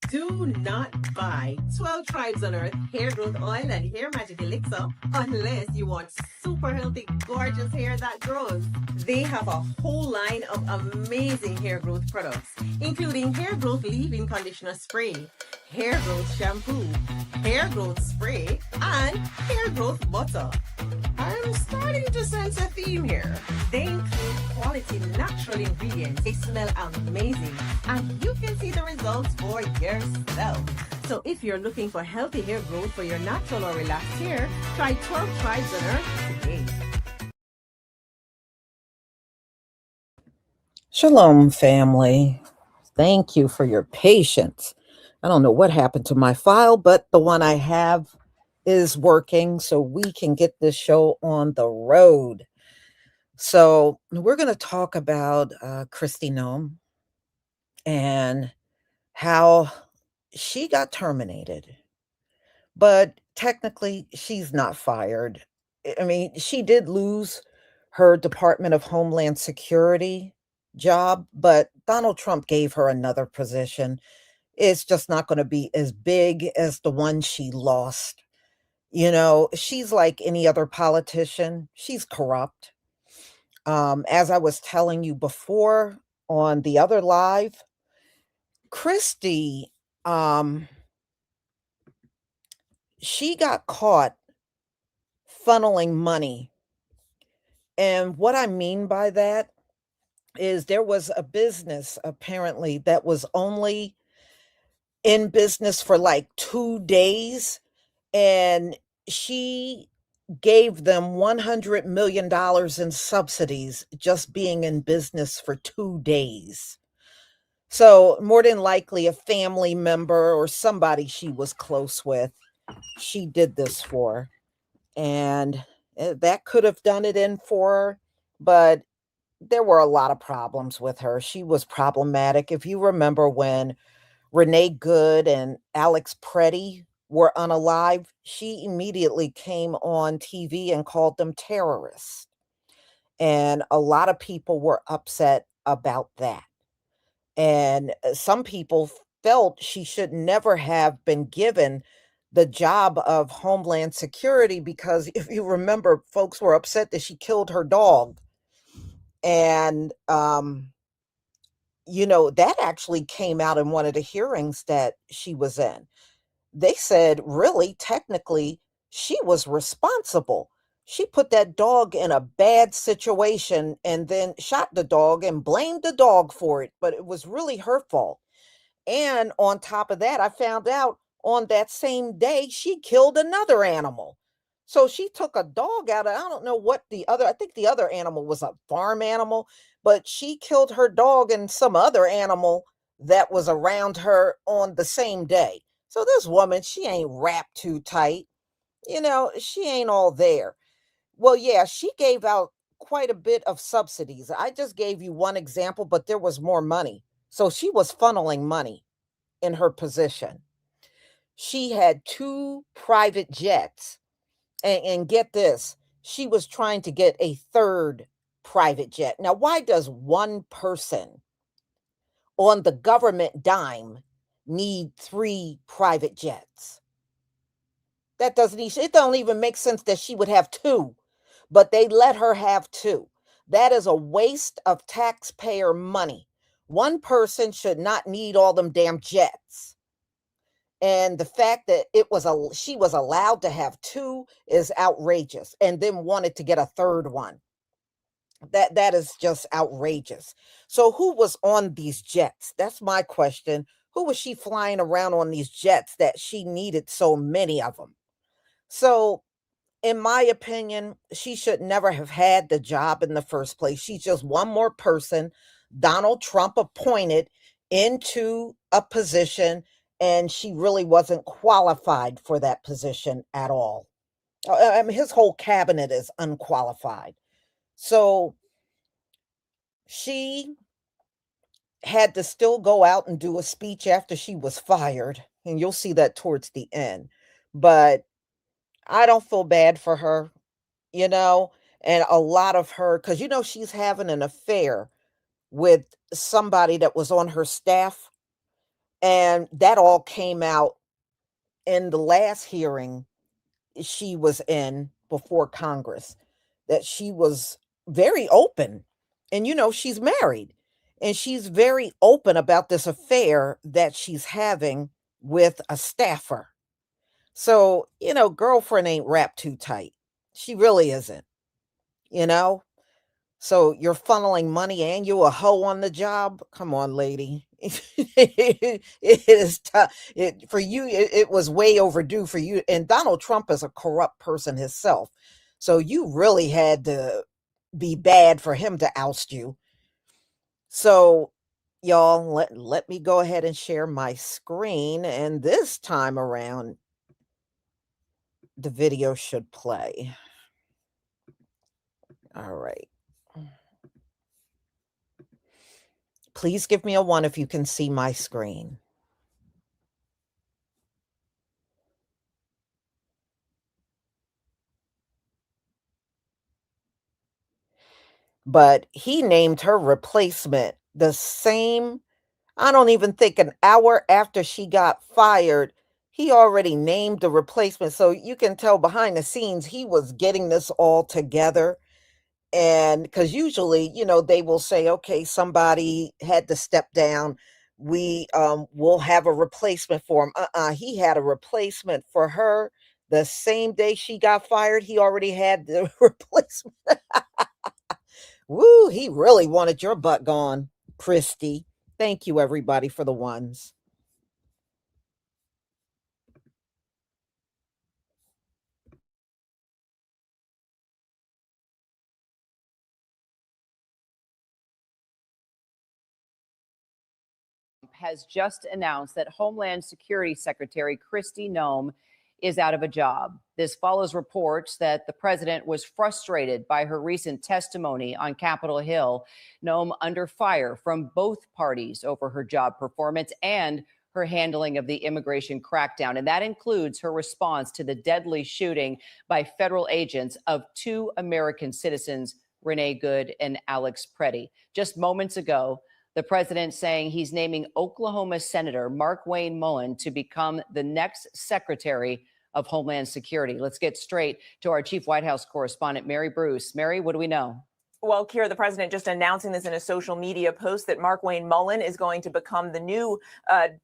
Do not buy 12 Tribes on Earth hair growth oil and hair magic elixir unless you want super healthy, gorgeous hair that grows. They have a whole line of amazing hair growth products, including hair growth leave-in conditioner spray, hair growth shampoo, hair growth spray, and hair growth butter. I'm starting to sense a theme here. They include quality natural ingredients. They smell amazing, and you can see the results for yourself. So if you're looking for healthy hair growth for your natural or relaxed hair, try 12 Tribes on Earth today. Shalom, family. Thank you for your patience. I don't know what happened to my file, but the one I have is working so we can get this show on the road. So, we're going to talk about Kristi Noem and how she got terminated. But technically, she's not fired. I mean, she did lose her Department of Homeland Security job, but Donald Trump gave her another position. It's just not going to be as big as the one she lost. You know, she's like any other politician, she's corrupt. As I was telling you before on the other live, Christie, um, she got caught funneling money. And what I mean by that is there was a business apparently that was only in business for like 2 days, and she gave them $100 million in subsidies just being in business for 2 days. So, more than likely, a family member or somebody she was close with, she did this for. And that could have done it in for her, but there were a lot of problems with her. She was problematic. If you remember when Renee Good and Alex Preddy were unalive, she immediately came on TV and called them terrorists. And a lot of people were upset about that. And some people felt she should never have been given the job of Homeland Security because if you remember, folks were upset that she killed her dog. And, that actually came out in one of the hearings that she was in. They said, really, technically, she was responsible. She put that dog in a bad situation and then shot the dog and blamed the dog for it, but it was really her fault. And on top of that, I found out on that same day she killed another animal. So she took a dog out of, I don't know what the other, I think the other animal was a farm animal, but she killed her dog and some other animal that was around her on the same day. So this woman, she ain't wrapped too tight. She ain't all there. Well, yeah, she gave out quite a bit of subsidies. I just gave you one example, but there was more money. So she was funneling money in her position. She had two private jets. And get this, she was trying to get a third private jet. Now, why does one person on the government dime need three private jets? That doesn't it don't even make sense that she would have two, but they let her have two. That is a waste of taxpayer money. One person should not need all them damn jets. And the fact that she was allowed to have two is outrageous, and then wanted to get a third one. That is just outrageous. So who was on these jets? That's my question. Who was she flying around on these jets that she needed so many of them? So in my opinion, she should never have had the job in the first place. She's just one more person Donald Trump appointed into a position, and she really wasn't qualified for that position at all. I mean, his whole cabinet is unqualified. So she had to still go out and do a speech after she was fired, and you'll see that towards the end. But I don't feel bad for her. you know, and a lot of her, because she's having an affair with somebody that was on her staff. And that all came out in the last hearing she was in before Congress, that she was very open. And, she's married and she's very open about this affair that she's having with a staffer. So, girlfriend ain't wrapped too tight. She really isn't, you know? So you're funneling money and you a hoe on the job? Come on, lady. It is tough. For you, it was way overdue for you. And Donald Trump is a corrupt person himself. So you really had to be bad for him to oust you. So y'all, let me go ahead and share my screen. And this time around, the video should play. All right. Please give me a 1 if you can see my screen. But he named her replacement the same, I don't even think an hour after she got fired, he already named the replacement. So you can tell behind the scenes, he was getting this all together. And because usually, they will say, okay, somebody had to step down. We will have a replacement for him. He had a replacement for her the same day she got fired. He already had the replacement. Woo, he really wanted your butt gone, Kristi. Thank you, everybody, for the ones. Has just announced that Homeland Security Secretary Kristi Noem is out of a job. This follows reports that the president was frustrated by her recent testimony on Capitol Hill. Noem under fire from both parties over her job performance and her handling of the immigration crackdown. And that includes her response to the deadly shooting by federal agents of 2 American citizens, Renee Good and Alex Preddy. Just moments ago, the president saying he's naming Oklahoma Senator Markwayne Mullin to become the next Secretary of Homeland Security. Let's get straight to our chief White House correspondent, Mary Bruce. Mary, what do we know? Well, Kira, the president just announcing this in a social media post that Markwayne Mullin is going to become the new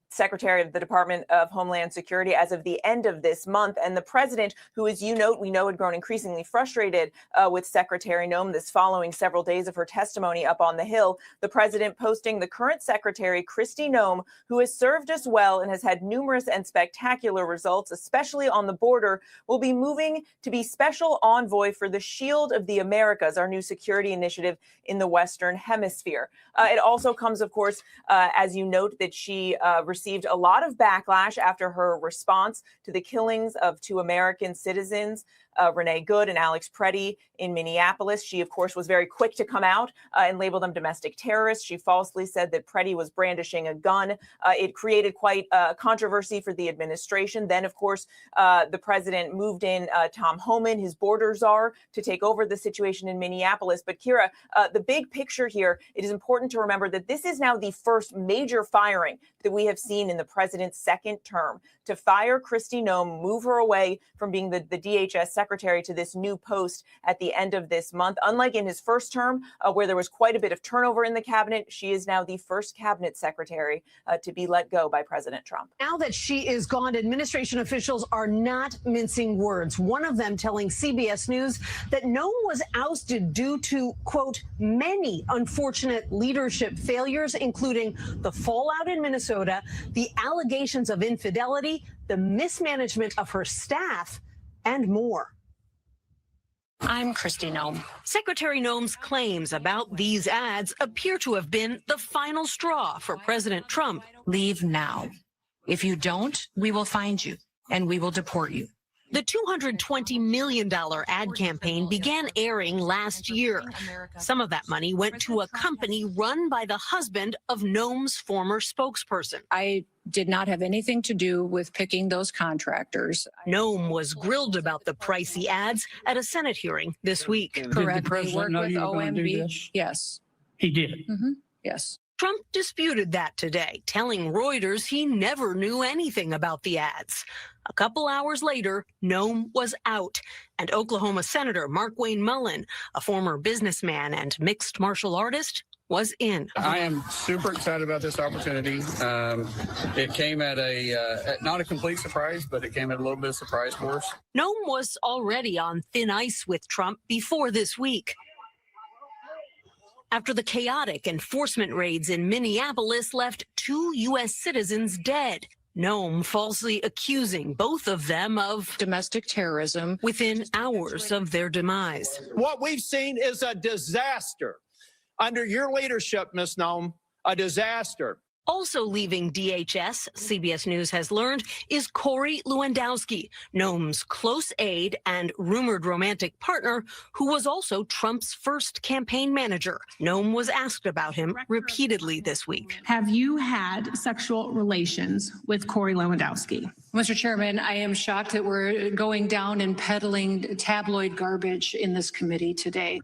Secretary of the Department of Homeland Security as of the end of this month. And the president, who, as we know, had grown increasingly frustrated with Secretary Noem this following several days of her testimony up on the Hill, the president posting the current secretary, Kristi Noem, who has served us well and has had numerous and spectacular results, especially on the border, will be moving to be special envoy for the Shield of the Americas, our new security initiative in the Western Hemisphere. It also comes, of course, as you note, that she received a lot of backlash after her response to the killings of 2 American citizens, Renee Good and Alex Preddy in Minneapolis. She, of course, was very quick to come out and label them domestic terrorists. She falsely said that Preddy was brandishing a gun. It created quite a controversy for the administration. Then, of course, the president moved in Tom Homan, his border czar, to take over the situation in Minneapolis. But Kira, the big picture here, it is important to remember that this is now the first major firing that we have seen in the president's second term. To fire Kristi Noem, move her away from being the DHS secretary to this new post at the end of this month. Unlike in his first term, where there was quite a bit of turnover in the cabinet, she is now the first cabinet secretary to be let go by President Trump. Now that she is gone, administration officials are not mincing words. One of them telling CBS News that Noem was ousted due to, quote, many unfortunate leadership failures, including the fallout in Minnesota, the allegations of infidelity, the mismanagement of her staff, and more. I'm Kristi Noem. Secretary Noem's claims about these ads appear to have been the final straw for President Trump. Leave now. If you don't, we will find you and we will deport you. The $220 million ad campaign began airing last year. Some of that money went to a company run by the husband of Noem's former spokesperson. I did not have anything to do with picking those contractors. Noem was grilled about the pricey ads at a Senate hearing this week. Correct. Did the president know you were going to do OMB. this? Yes. He did. Yes. Trump disputed that today, telling Reuters he never knew anything about the ads. A couple hours later, Noem was out, and Oklahoma Senator Markwayne Mullin, a former businessman and mixed martial artist, was in. I am super excited about this opportunity. It came at not a complete surprise, but it came at a little bit of surprise for us. Noem was already on thin ice with Trump before this week. After the chaotic enforcement raids in Minneapolis left 2 U.S. citizens dead. Noem falsely accusing both of them of Domestic terrorism. within hours of their demise. What we've seen is a disaster. Under your leadership, Ms. Noem, a disaster. Also leaving DHS, CBS News has learned, is Corey Lewandowski, Noem's close aide and rumored romantic partner, who was also Trump's first campaign manager. Noem was asked about him repeatedly this week. Have you had sexual relations with Corey Lewandowski? Mr. Chairman, I am shocked that we're going down and peddling tabloid garbage in this committee today.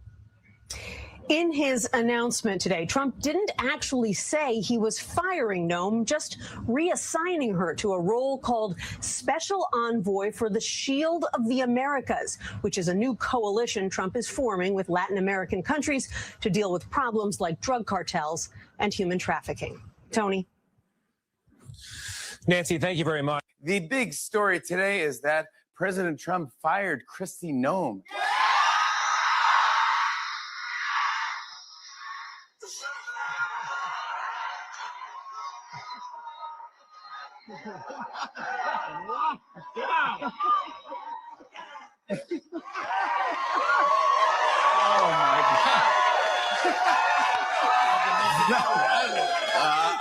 In his announcement today, Trump didn't actually say he was firing Noem, just reassigning her to a role called Special Envoy for the Shield of the Americas, which is a new coalition Trump is forming with Latin American countries to deal with problems like drug cartels and human trafficking. Tony. Nancy, thank you very much. The big story today is that President Trump fired Kristi Noem.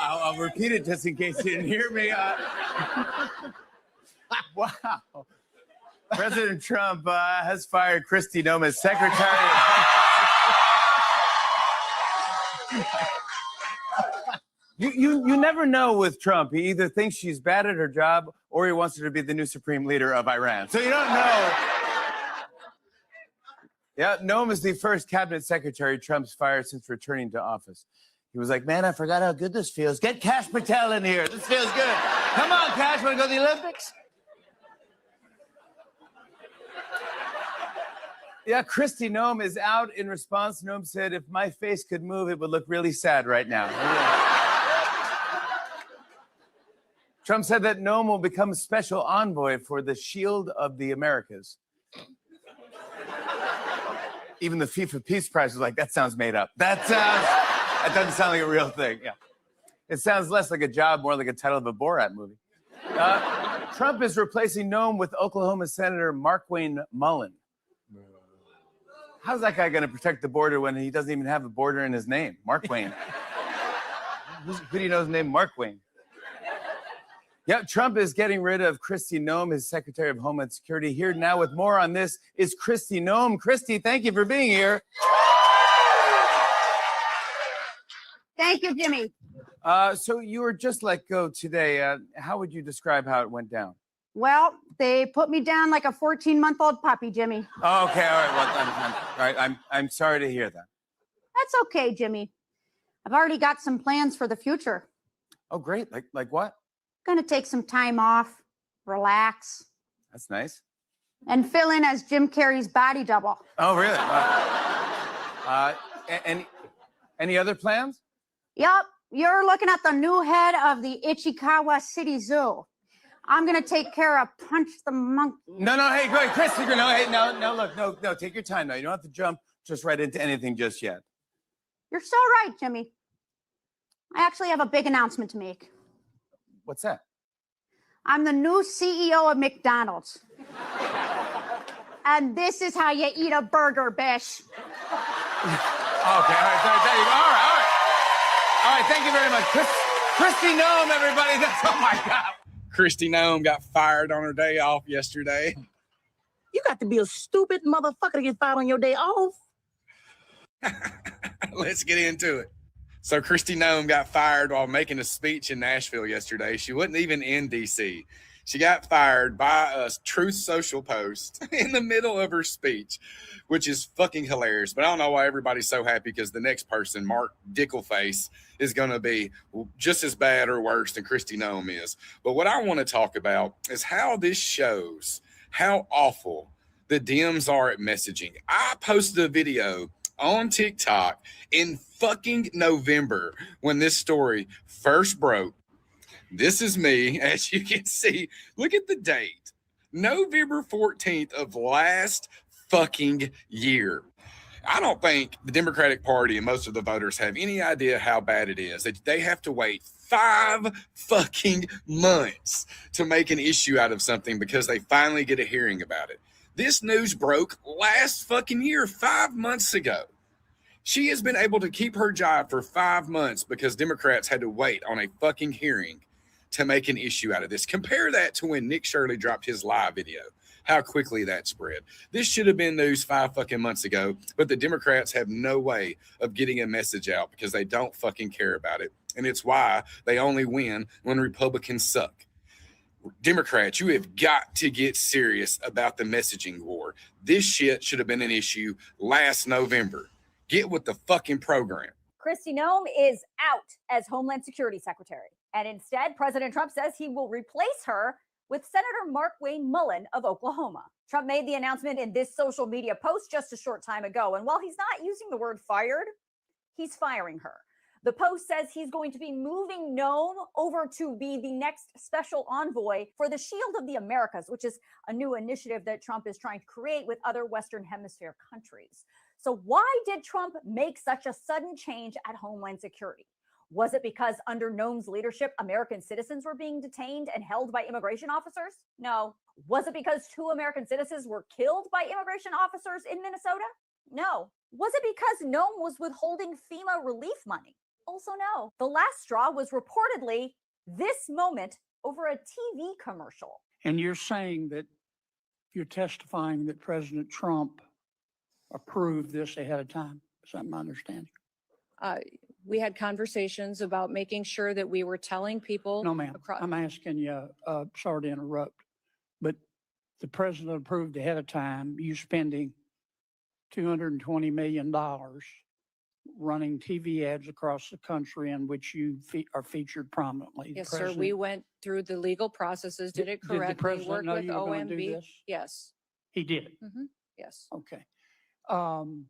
I'll repeat it just in case you didn't hear me. Wow. President Trump has fired Kristi Noem as Secretary of... You never know with Trump. He either thinks she's bad at her job or he wants her to be the new supreme leader of Iran. So you don't know. Yeah, Noem is the first cabinet secretary Trump's fired since returning to office. He was like, man, I forgot how good this feels. Get Kash Patel in here. This feels good. Come on, Kash, want to go to the Olympics? Yeah, Kristi Noem is out in response. Noem said, if my face could move, it would look really sad right now. Trump said that Noem will become special envoy for the Shield of the Americas. Even the FIFA Peace Prize was like, that sounds made up. That doesn't sound like a real thing. Yeah. It sounds less like a job, more like a title of a Borat movie. Trump is replacing Noem with Oklahoma Senator Markwayne Mullin. How's that guy going to protect the border when he doesn't even have a border in his name? Markwayne. Who do you know is named Markwayne? Yep, Trump is getting rid of Kristi Noem, his Secretary of Homeland Security. Here now with more on this is Kristi Noem. Kristi, thank you for being here. Thank you, Jimmy. So you were just let go today. How would you describe how it went down? Well, they put me down like a 14-month-old puppy, Jimmy. Oh, okay, all right. Well, I'm sorry to hear that. That's okay, Jimmy. I've already got some plans for the future. Oh, great. Like what? Gonna take some time off, relax, That's nice. and fill in as Jim Carrey's body double. Oh, really? Any other plans? Yup, you're looking at the new head of the Ichikawa City Zoo. I'm gonna take care of Punch the Monkey. No, hey, go ahead, Chris. No, look, no, take your time now. You don't have to jump just right into anything just yet. You're so right, Jimmy. I actually have a big announcement to make. What's that? I'm the new CEO of McDonald's. And this is how you eat a burger, Bish. Okay, all right, there you go. All right, thank you very much. Kristi Noem, everybody. That's, oh my God. Kristi Noem got fired on her day off yesterday. You got to be a stupid motherfucker to get fired on your day off. Let's get into it. So Kristi Noem got fired while making a speech in Nashville yesterday. She wasn't even in D.C. She got fired by a Truth Social post in the middle of her speech, which is fucking hilarious. But I don't know why everybody's so happy, because the next person, Mark Dickleface, is going to be just as bad or worse than Kristi Noem is. But what I want to talk about is how this shows how awful the Dems are at messaging. I posted a video on TikTok in fucking November when this story first broke. This is me, as you can see. Look at the date. November 14th of last fucking year. I don't think the Democratic Party and most of the voters have any idea how bad it is. They have to wait 5 fucking months to make an issue out of something because they finally get a hearing about it. This news broke last fucking year, 5 months ago. She has been able to keep her job for 5 months because Democrats had to wait on a fucking hearing to make an issue out of this. Compare that to when Nick Shirley dropped his live video, how quickly that spread. This should have been news 5 fucking months ago, but the Democrats have no way of getting a message out because they don't fucking care about it. And it's why they only win when Republicans suck. Democrats, you have got to get serious about the messaging war. This shit should have been an issue last November. Get with the fucking program. Kristi Noem is out as Homeland Security Secretary. And instead, President Trump says he will replace her with Senator Markwayne Mullin of Oklahoma. Trump made the announcement in this social media post just a short time ago. And while he's not using the word fired, he's firing her. The post says he's going to be moving Noem over to be the next special envoy for the Shield of the Americas, which is a new initiative that Trump is trying to create with other Western Hemisphere countries. So why did Trump make such a sudden change at Homeland Security? Was it because under Noem's leadership, American citizens were being detained and held by immigration officers? No. Was it because 2 American citizens were killed by immigration officers in Minnesota? No. Was it because Noem was withholding FEMA relief money? Also no. The last straw was reportedly this moment over a TV commercial. And you're saying that you're testifying that President Trump approved this ahead of time. Is that my understanding? We had conversations about making sure that we were telling people. No, ma'am. I'm asking you, sorry to interrupt, but the president approved ahead of time you spending $220 million running TV ads across the country in which you are featured prominently. Yes, sir. We went through the legal processes, did it correctly. Did the president know worked you with were going to do OMB. this? Yes. He did. Yes. Okay. And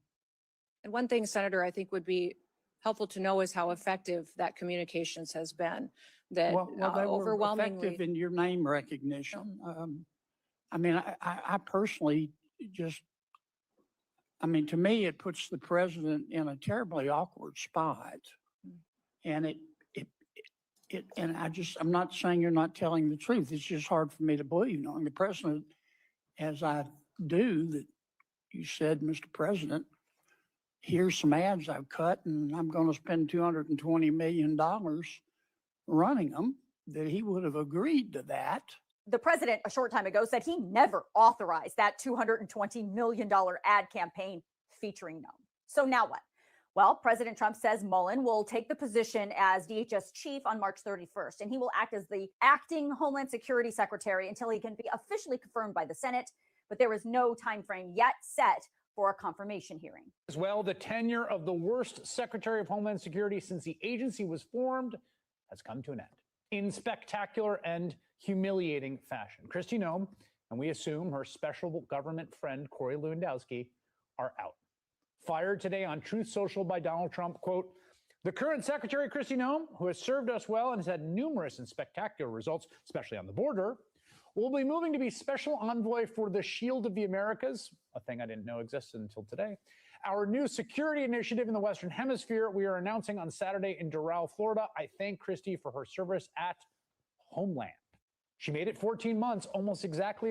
one thing, Senator, I think would be helpful to know is how effective that communications has been. That Well, they were overwhelmingly. effective in your name recognition. I mean, I personally just, I mean, to me, it puts the president in a terribly awkward spot. And and I'm not saying you're not telling the truth. It's just hard for me to believe, knowing the president, as I do, that you said, Mr. President, here's some ads I've cut and I'm going to spend $220 million running them, that he would have agreed to that. The president a short time ago said he never authorized that $220 million ad campaign featuring Noem. So now what? Well, President Trump says Mullin will take the position as DHS chief on March 31st, and he will act as the acting Homeland Security Secretary until he can be officially confirmed by the Senate. But there is no time frame yet set for a confirmation hearing. As well, the tenure of the worst Secretary of Homeland Security since the agency was formed has come to an end in spectacular and humiliating fashion. Kristi Noem, and we assume her special government friend, Corey Lewandowski, are out. Fired today on Truth Social by Donald Trump, quote, the current Secretary, Kristi Noem, who has served us well and has had numerous and spectacular results, especially on the border, will be moving to be special envoy for the Shield of the Americas, a thing I didn't know existed until today. Our new security initiative in the Western Hemisphere we are announcing on Saturday in Doral, Florida. I thank Kristi for her service at Homeland. She made it 14 months, almost exactly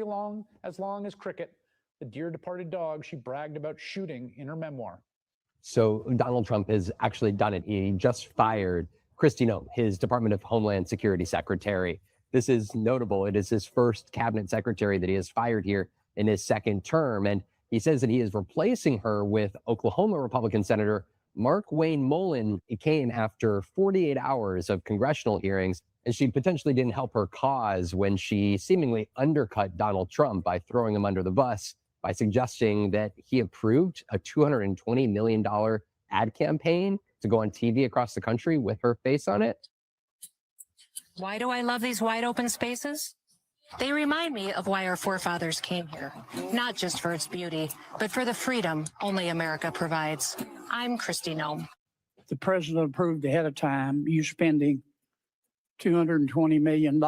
as long as Cricket, the dear departed dog she bragged about shooting in her memoir. So Donald Trump has actually done it. He just fired Kristi Noem, his Department of Homeland Security Secretary. This is notable. It is his first cabinet secretary that he has fired here in his second term. And he says that he is replacing her with Oklahoma Republican Senator Markwayne Mullin. It came after 48 hours of congressional hearings and she potentially didn't help her cause when she seemingly undercut Donald Trump by throwing him under the bus by suggesting that he approved a $220 million ad campaign to go on TV across the country with her face on it. Why do I love these wide open spaces? They remind me of why our forefathers came here, not just for its beauty, but for the freedom only America provides. I'm Kristi Noem. The president approved ahead of time you spending $220 million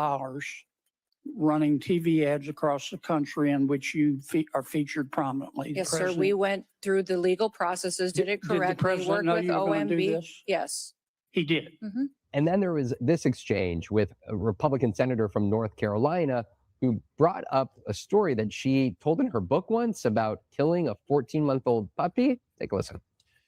running TV ads across the country in which you are featured prominently. Yes, sir. We went through the legal processes, did it correctly. Did the president know you were going to do this? Yes. He did. Mm-hmm. And then there was this exchange with a Republican senator from North Carolina who brought up a story that she told in her book once about killing a 14-month-old puppy. Take a listen.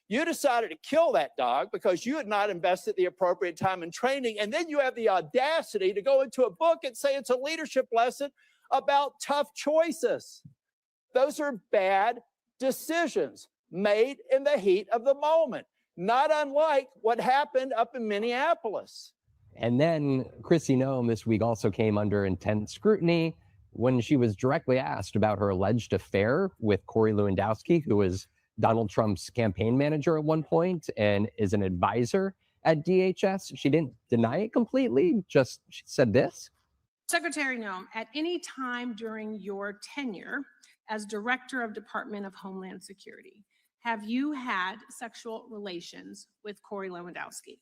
You decided to kill that dog because you had not invested the appropriate time in training. And then you have the audacity to go into a book and say it's a leadership lesson about tough choices. Those are bad decisions made in the heat of the moment, not unlike what happened up in Minneapolis. And then Kristi Noem this week also came under intense scrutiny when she was directly asked about her alleged affair with Corey Lewandowski, who was Donald Trump's campaign manager at one point and is an advisor at DHS. She didn't deny it completely, just she said this. Secretary Noem, at any time during your tenure as Director of Department of Homeland Security, have you had sexual relations with Corey Lewandowski?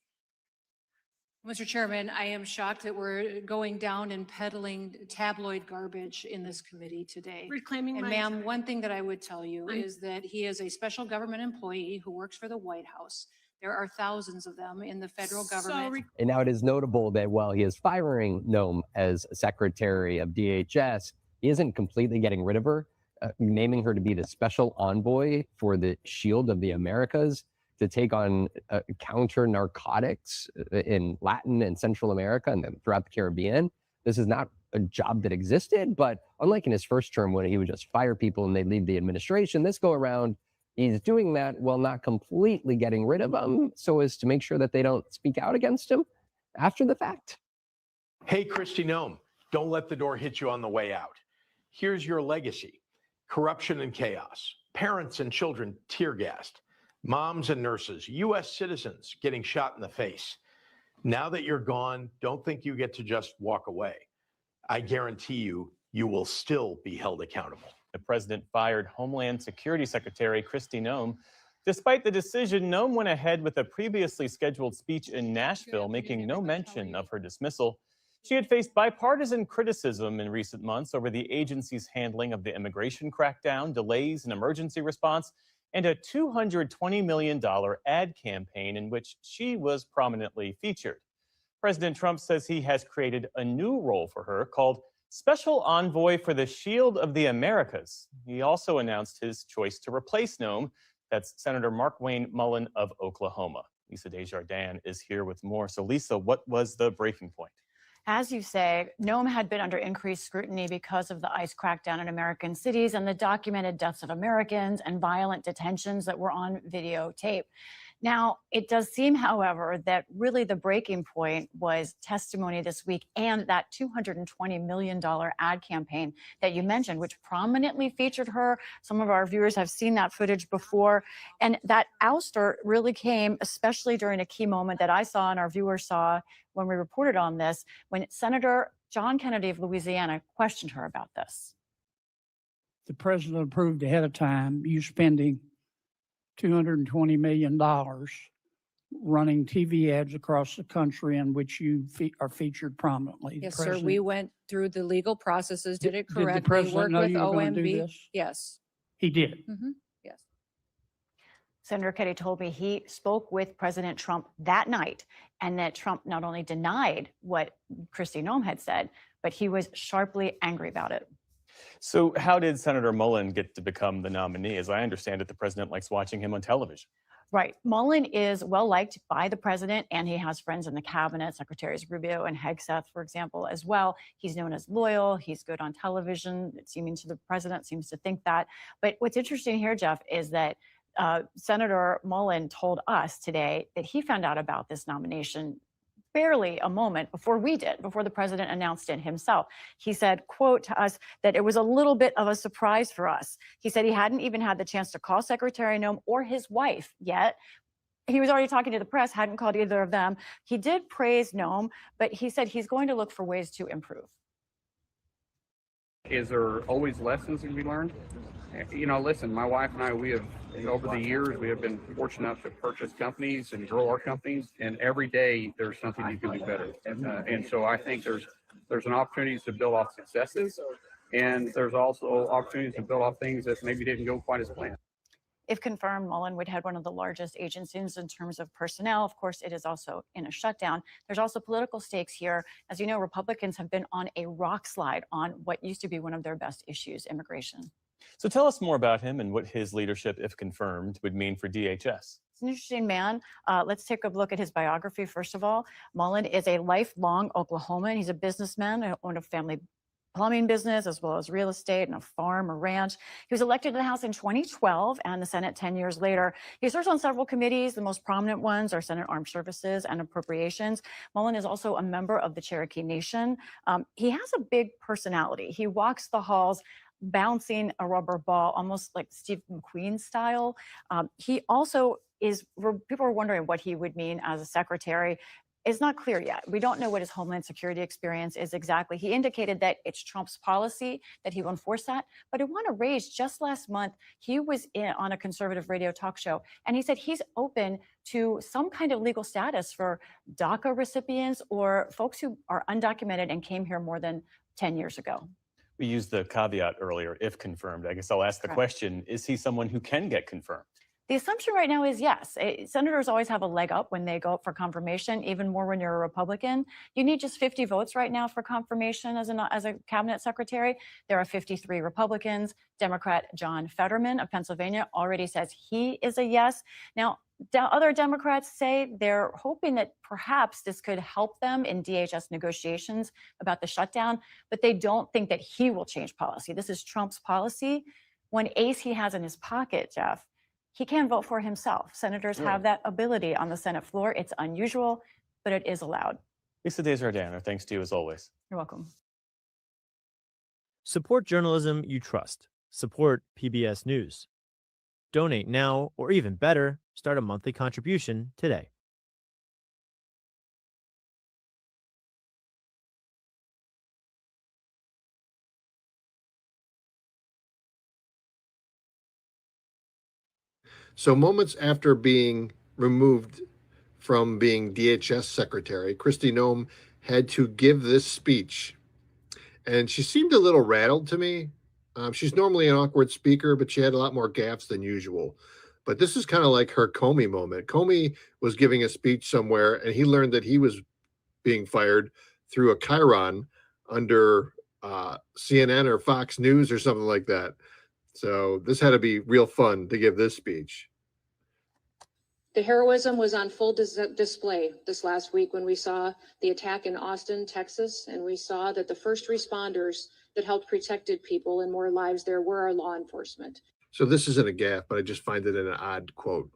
Mr. Chairman, I am shocked that we're going down and peddling tabloid garbage in this committee today. Reclaiming And my ma'am, time. one thing that I would tell you is that he is a special government employee who works for the White House. There are thousands of them in the federal government. And now it is notable that while he is firing Noem as Secretary of DHS, he isn't completely getting rid of her, naming her to be the special envoy for the Shield of the Americas to take on counter narcotics in Latin and Central America and then throughout the Caribbean. This is not a job that existed, but unlike in his first term when he would just fire people and they'd leave the administration, this go around, he's doing that while not completely getting rid of them so as to make sure that they don't speak out against him after the fact. Hey, Kristi Noem, don't let the door hit you on the way out. Here's your legacy: corruption and chaos, parents and children tear gassed, moms and nurses, U.S. citizens getting shot in the face. Now that you're gone, don't think you get to just walk away. I guarantee you, you will still be held accountable. The president fired Homeland Security Secretary Kristi Noem. Despite the decision, Noem went ahead with a previously scheduled speech in Nashville, making no mention of her dismissal. She had faced bipartisan criticism in recent months over the agency's handling of the immigration crackdown, delays in emergency response, and a $220 million ad campaign in which she was prominently featured. President Trump says he has created a new role for her called Special Envoy for the Shield of the Americas. He also announced his choice to replace Noem. That's Senator Markwayne Mullin of Oklahoma. Lisa Desjardins is here with more. So Lisa, what was the breaking point? As you say, Noem had been under increased scrutiny because of the ICE crackdown in American cities and the documented deaths of Americans and violent detentions that were on videotape. Now, it does seem, however, that really the breaking point was testimony this week and that $220 million ad campaign that you mentioned, which prominently featured her. Some of our viewers have seen that footage before. And that ouster really came, especially during a key moment that I saw and our viewers saw when we reported on this, when Senator John Kennedy of Louisiana questioned her about this. The president approved ahead of time you spending $220 million running TV ads across the country in which you are featured prominently. Yes, sir. We went through the legal processes, did it correctly. Did the president know worked you with were going to do OMB. this? Yes. He did. Mm-hmm. Yes. Senator Kennedy told me he spoke with President Trump that night and that Trump not only denied what Kristi Noem had said, but he was sharply angry about it. So how did Senator Mullin get to become the nominee? As I understand it, the president likes watching him on television. Right. Mullin is well liked by the president, and he has friends in the cabinet, Secretaries Rubio and Hegseth, for example, as well. He's known as loyal. He's good on television. Seeming to the president seems to think that. But what's interesting here, Jeff, is that Senator Mullin told us today that he found out about this nomination barely a moment before we did, before the president announced it himself. He said, quote, to us that it was a little bit of a surprise for us. He said he hadn't even had the chance to call Secretary Noem or his wife yet. He was already talking to the press, hadn't called either of them. He did praise Noem, but he said he's going to look for ways to improve. Is there always lessons to be learned? You know, listen, my wife and I, we have, over the years, we have been fortunate enough to purchase companies and grow our companies, and every day there's something you can do better. And so I think there's an opportunity to build off successes, and there's also opportunities to build off things that maybe didn't go quite as planned. If confirmed, Mullen would head one of the largest agencies in terms of personnel. Of course, it is also in a shutdown. There's also political stakes here. As you know, Republicans have been on a rock slide on what used to be one of their best issues, immigration. So tell us more about him and what his leadership, if confirmed, would mean for DHS. He's an interesting man. Let's take a look at his biography. First of all, Mullen is a lifelong Oklahoman. He's a businessman, owned a family plumbing business, as well as real estate and a farm, a ranch. He was elected to the House in 2012 and the Senate 10 years later. He serves on several committees. The most prominent ones are Senate Armed Services and Appropriations. Mullen is also a member of the Cherokee Nation. He has a big personality. He walks the halls bouncing a rubber ball, almost like Steve McQueen style. He also is, people are wondering what he would mean as a secretary. It's not clear yet. We don't know what his Homeland Security experience is exactly. He indicated that it's Trump's policy that he will enforce that. But I want to raise, just last month, he was on a conservative radio talk show, and he said he's open to some kind of legal status for DACA recipients or folks who are undocumented and came here more than 10 years ago. We used the caveat earlier, if confirmed. I guess I'll ask the question, is he someone who can get confirmed? The assumption right now is yes. Senators always have a leg up when they go up for confirmation, even more when you're a Republican. You need just 50 votes right now for confirmation as a cabinet secretary. There are 53 Republicans. Democrat John Fetterman of Pennsylvania already says he is a yes. Now, other Democrats say they're hoping that perhaps this could help them in DHS negotiations about the shutdown, but they don't think that he will change policy. This is Trump's policy. One ace he has in his pocket, Jeff, he can vote for himself. Senators have that ability on the Senate floor. It's unusual, but it is allowed. Lisa Desjardins, our thanks to you as always. You're welcome. Support journalism you trust. Support PBS News. Donate now, or even better, start a monthly contribution today. So moments after being removed from being DHS secretary, Kristi Noem had to give this speech. And she seemed a little rattled to me. She's normally an awkward speaker, but she had a lot more gaffes than usual. But this is kind of like her Comey moment. Comey was giving a speech somewhere, and he learned that he was being fired through a chyron under CNN or Fox News or something like that. So this had to be real fun to give this speech. The heroism was on full display this last week when we saw the attack in Austin, Texas, and we saw that the first responders that helped protected people and more lives there were our law enforcement. So this isn't a gaffe, but I just find it an odd quote.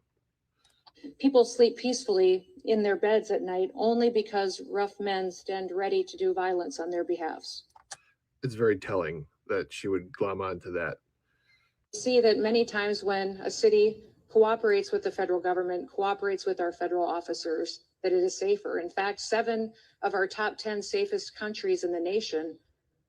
People sleep peacefully in their beds at night only because rough men stand ready to do violence on their behalves. It's very telling that she would glom onto that. See that many times when a city cooperates with the federal government, cooperates with our federal officers, that it is safer. In fact, 7 of our top 10 safest countries in the nation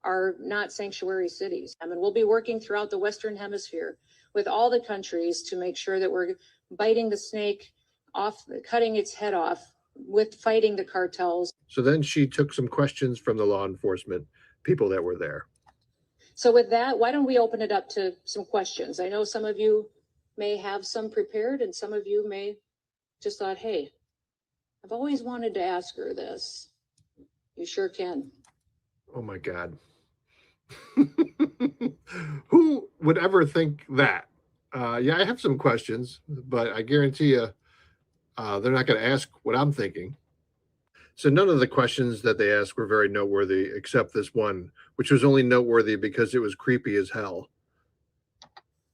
are not sanctuary cities. And we'll be working throughout the Western Hemisphere with all the countries to make sure that we're biting the snake off, cutting its head off with fighting the cartels. So then she took some questions from the law enforcement people that were there. So with that, why don't we open it up to some questions? I know some of you may have some prepared and some of you may just thought, hey, I've always wanted to ask her this. You sure can. Oh my God. Who would ever think that? Yeah, I have some questions, but I guarantee you they're not going to ask what I'm thinking. So none of the questions that they asked were very noteworthy, except this one, which was only noteworthy because it was creepy as hell.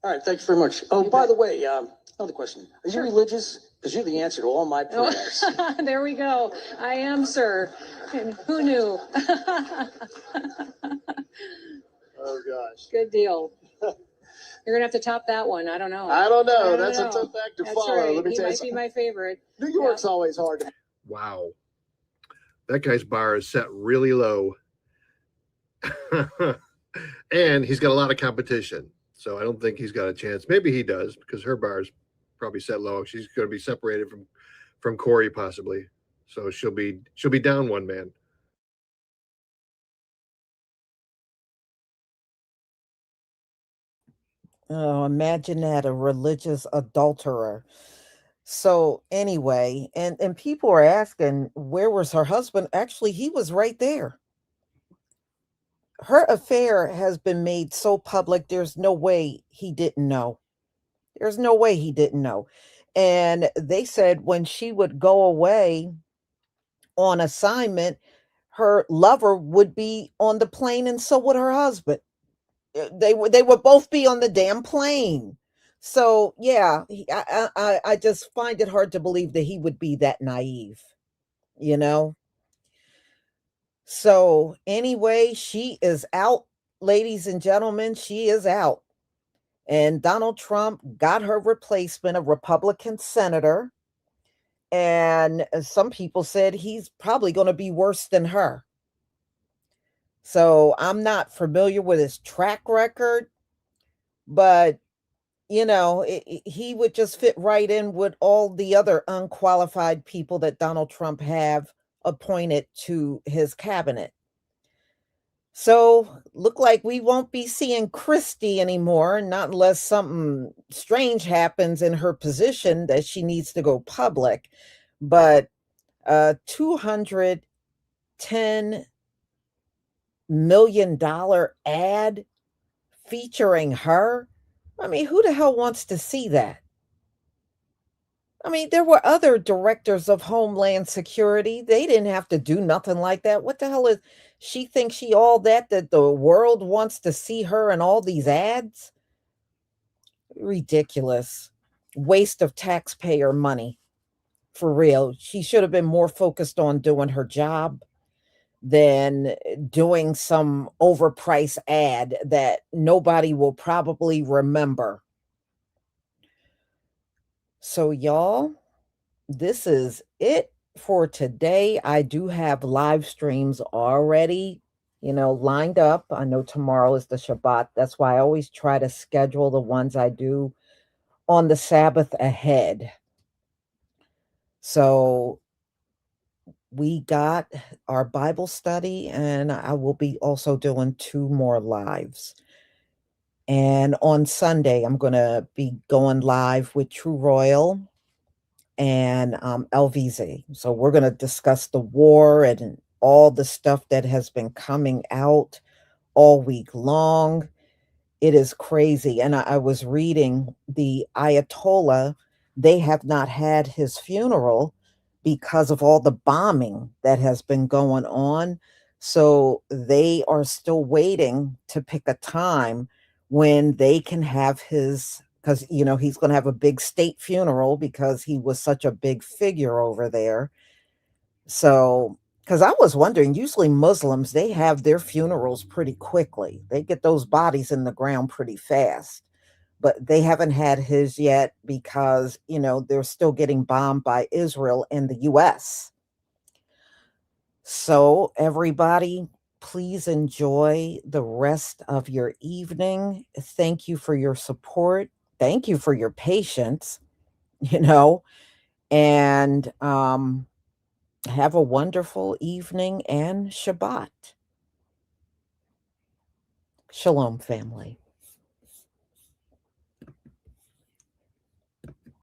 All right, thanks very much. Oh, by the way, another question. Are you religious? Because you're the answer to all my prayers. There we go. I am, sir. And who knew? Oh, gosh. Good deal. You're gonna have to top that one. I don't know. I don't know. I don't That's know. a tough act to That's follow. right. Let me He tell you might be something. my favorite. New York's always hard to. Wow. That guy's bar is set really low. And he's got a lot of competition. So I don't think he's got a chance. Maybe he does, because her bar is probably set low. She's going to be separated from Corey possibly. So she'll be down one man. Oh, imagine that, a religious adulterer. So anyway, and people are asking, where was her husband? Actually, he was right there. Her affair has been made so public, there's no way he didn't know. There's no way he didn't know. And they said when she would go away on assignment, her lover would be on the plane and so would her husband. They would both be on the damn plane. So yeah, I just find it hard to believe that he would be that naive, you know. So anyway, she is out, ladies and gentlemen. She is out, and Donald Trump got her replacement, a Republican senator. And some people said he's probably going to be worse than her. So I'm not familiar with his track record, but you know, he would just fit right in with all the other unqualified people that Donald Trump have appointed to his cabinet. So look like we won't be seeing Kristi anymore, not unless something strange happens in her position that she needs to go public. But $210 million ad featuring her. I mean, who the hell wants to see that? I mean, there were other directors of Homeland Security. They didn't have to do nothing like that. What the hell is she thinks she all that the world wants to see her in all these ads? Ridiculous. Waste of taxpayer money. For real. She should have been more focused on doing her job than doing some overpriced ad that nobody will probably remember. So, y'all, this is it for today. I do have live streams already, lined up. I know tomorrow is the Shabbat. That's why I always try to schedule the ones I do on the Sabbath ahead. So we got our Bible study, and I will be also doing 2 more lives. And on Sunday, I'm going to be going live with True Royal and LVZ. So we're going to discuss the war and all the stuff that has been coming out all week long. It is crazy. And I was reading the Ayatollah, they have not had his funeral because of all the bombing that has been going on. So they are still waiting to pick a time when they can have his, because, he's going to have a big state funeral because he was such a big figure over there. So, because I was wondering, usually Muslims, they have their funerals pretty quickly. They get those bodies in the ground pretty fast. But they haven't had his yet because, they're still getting bombed by Israel and the US. So, everybody, please enjoy the rest of your evening. Thank you for your support. Thank you for your patience, and have a wonderful evening and Shabbat. Shalom, family.